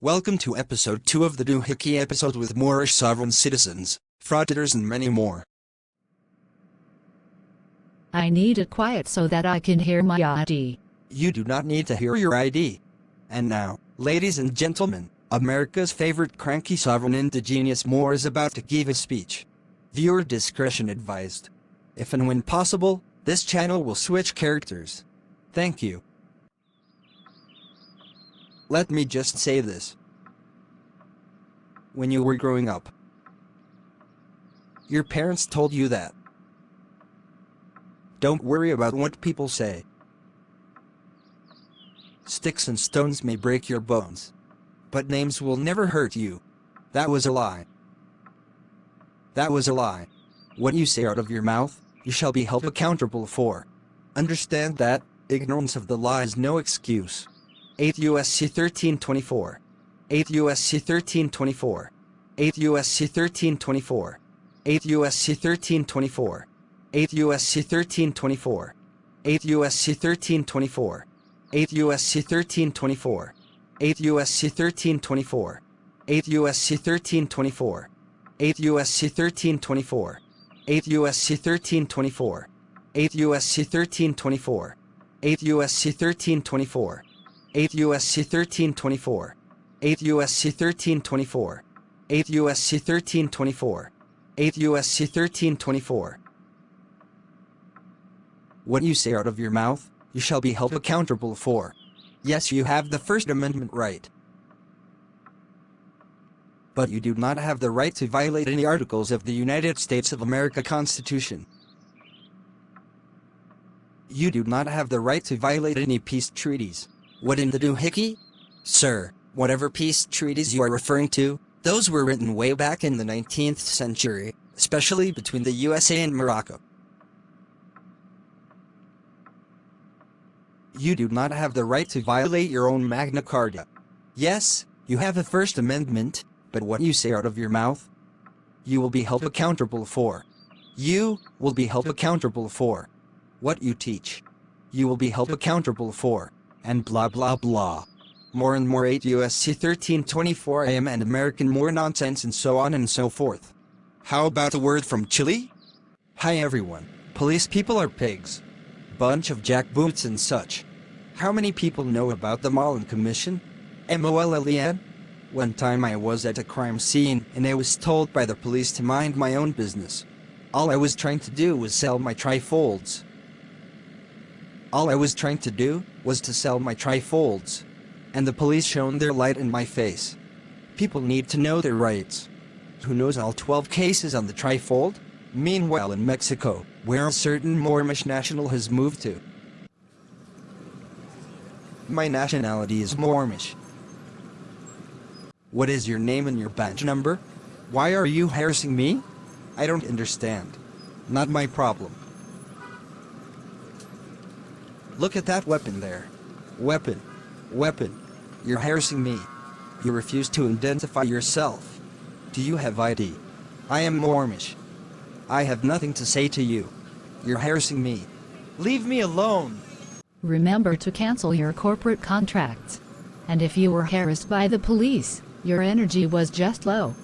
Welcome to episode 2 of the Doo Hickey episode with Moorish sovereign citizens, frauditors and many more. I need it quiet so that I can hear my ID. You do not need to hear your ID. And now, ladies and gentlemen, America's favorite cranky sovereign indigenous Moor is about to give a speech. Viewer discretion advised. If and when possible, this channel will switch characters. Thank you. Let me just say this. When you were growing up, your parents told you that. Don't worry about what people say. Sticks and stones may break your bones, but names will never hurt you. That was a lie. That was a lie. What you say out of your mouth, you shall be held accountable for. Understand that ignorance of the law is no excuse. 8 U.S.C. 1324. 8 U.S.C. 1324. 8 U.S.C. 1324. 8 U.S.C. 1324. 8 U.S.C. 1324. 8 U.S.C. 1324. 8 U.S.C. 1324. 8 U.S.C. 1324. 8 U.S.C. 1324. 8 U.S.C. 1324. 8 U.S.C. 1324. 8 U.S.C. 1324. 8 U.S.C. 1324. 8 U.S.C. 1324. 8 U.S.C. 1324. 8 U.S.C. 1324. 8 U.S.C. 1324. What you say out of your mouth, you shall be held accountable for. Yes, you have the First Amendment right. But you do not have the right to violate any articles of the United States of America Constitution. You do not have the right to violate any peace treaties. What in the Doo Hickey? Sir, whatever peace treaties you are referring to, those were written way back in the 19th century, especially between the USA and Morocco. You do not have the right to violate your own Magna Carta. Yes, you have a First Amendment, but what you say out of your mouth, you will be held accountable for. You will be held accountable for. What you teach, you will be held accountable for. And blah blah blah. More and more 8 U.S.C. 1324 AM and American Moor nonsense and so on and so forth. How about a word from Chille? Hi everyone, police people are pigs. Bunch of jackboots and such. How many people know about the Mullen Commission? MOLLEN? One time I was at a crime scene and I was told by the police to mind my own business. All I was trying to do was sell my trifolds. All I was trying to do was to sell my trifolds. And the police shone their light in my face. People need to know their rights. Who knows all 12 cases on the trifold? Meanwhile in Mexico, where a certain Moormish national has moved to. My nationality is Moormish. What is your name and your badge number? Why are you harassing me? I don't understand. Not my problem. Look at that weapon there. Weapon. Weapon. You're harassing me. You refuse to identify yourself. Do you have ID? I am Moormish. I have nothing to say to you. You're harassing me. Leave me alone. Remember to cancel your corporate contracts. And if you were harassed by the police, your energy was just low.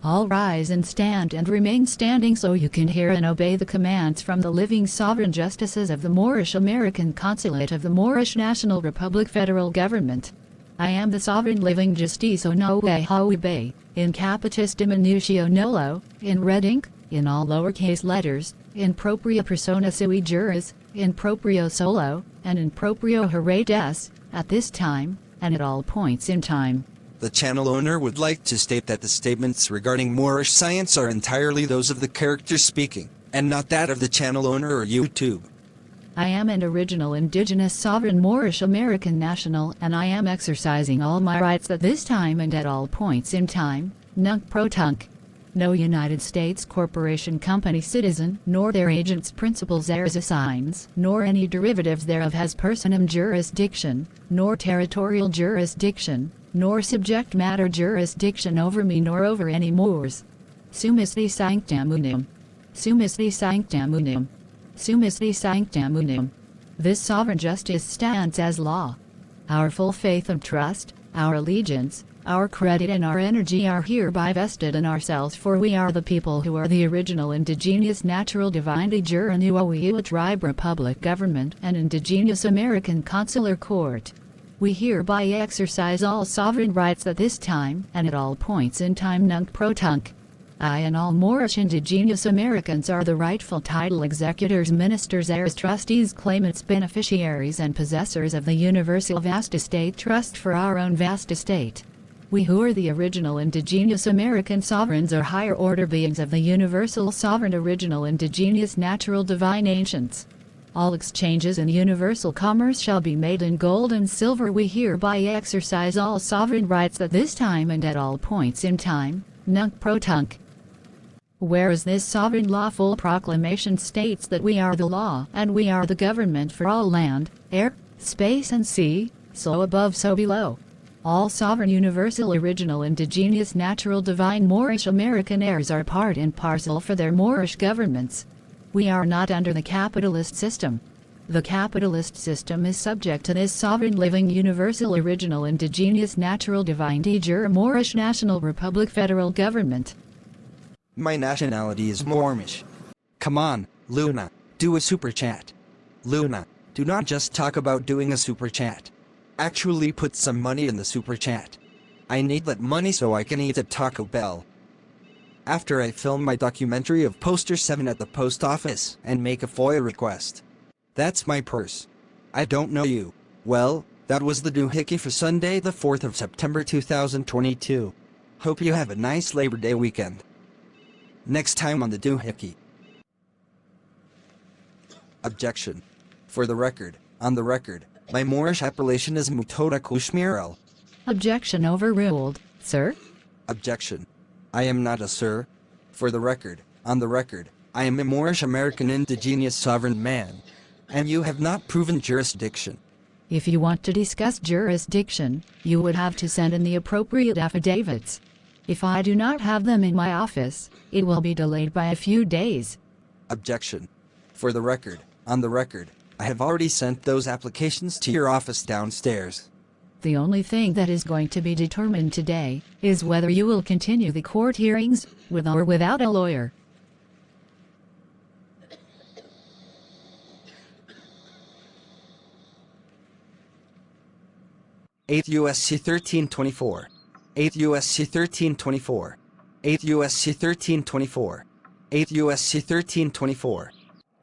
All rise and stand and remain standing so you can hear and obey the commands from the living sovereign justices of the Moorish American Consulate of the Moorish National Republic Federal Government. I am the sovereign living justice Onawa Ehawee Bey, in capitis diminutio nolo, in red ink, in all lowercase letters, in propria persona sui juris, in proprio solo, and in proprio hare des, at this time, and at all points in time. The channel owner would like to state that the statements regarding Moorish Science are entirely those of the character speaking, and not that of the channel owner or YouTube. I am an original indigenous sovereign Moorish American national and I am exercising all my rights at this time and at all points in time, nunc pro tunc. No United States corporation company citizen, nor their agents principals heirs assigns, nor any derivatives thereof has personam jurisdiction, nor territorial jurisdiction, nor subject matter jurisdiction over me nor over any Moors. Sumisdi sanctam unum. Sumisdi sanctam unum. Sumisdi sanctam unum. This sovereign justice stands as law. Our full faith and trust, our allegiance, our credit and our energy are hereby vested in ourselves, for we are the people who are the original indigenous natural divine Tajiri Bey tribe republic government and indigenous American consular court. We hereby exercise all sovereign rights at this time and at all points in time nunc pro tunc. I and all Moorish indigenous Americans are the rightful title executors, ministers, heirs, trustees, claimants, beneficiaries and possessors of the universal vast estate trust for our own vast estate. We who are the original indigenous American sovereigns are higher order beings of the universal sovereign original indigenous natural divine ancients. All exchanges in universal commerce shall be made in gold and silver. We hereby exercise all sovereign rights at this time and at all points in time, nunc pro tunc. Whereas this sovereign lawful proclamation states that we are the law and we are the government for all land, air, space and sea, so above so below. All sovereign universal original indigenous natural divine Moorish American heirs are part and parcel for their Moorish governments. We are not under the capitalist system. The capitalist system is subject to this sovereign living universal original indigenous natural divine Tajiri Moorish National Republic federal government. My nationality is Moormish. Come on, Luna, do a super chat. Luna, do not just talk about doing a super chat. Actually put some money in the super chat. I need that money so I can eat at Taco Bell. After I film my documentary of Poster 7 at the post office and make a FOIA request. That's my purse. I don't know you. Well, that was the Doo Hickey for Sunday the 4th of September 2022. Hope you have a nice Labor Day weekend. Next time on the Doo Hickey. Objection. For the record, on the record, my Moorish appellation is Mutoda Kushmirel. Objection overruled, sir. Objection. I am not a sir. For the record, on the record, I am a Moorish American indigenous sovereign man. And you have not proven jurisdiction. If you want to discuss jurisdiction, you would have to send in the appropriate affidavits. If I do not have them in my office, it will be delayed by a few days. Objection. For the record, on the record, I have already sent those applications to your office downstairs. The only thing that is going to be determined today is whether you will continue the court hearings, with or without a lawyer. Eight USC 1324. 8 USC 1324. 8 USC 1324. 8 USC 1324.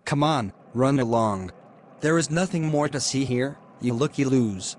Come on, run along. There is nothing more to see here, you looky-loos.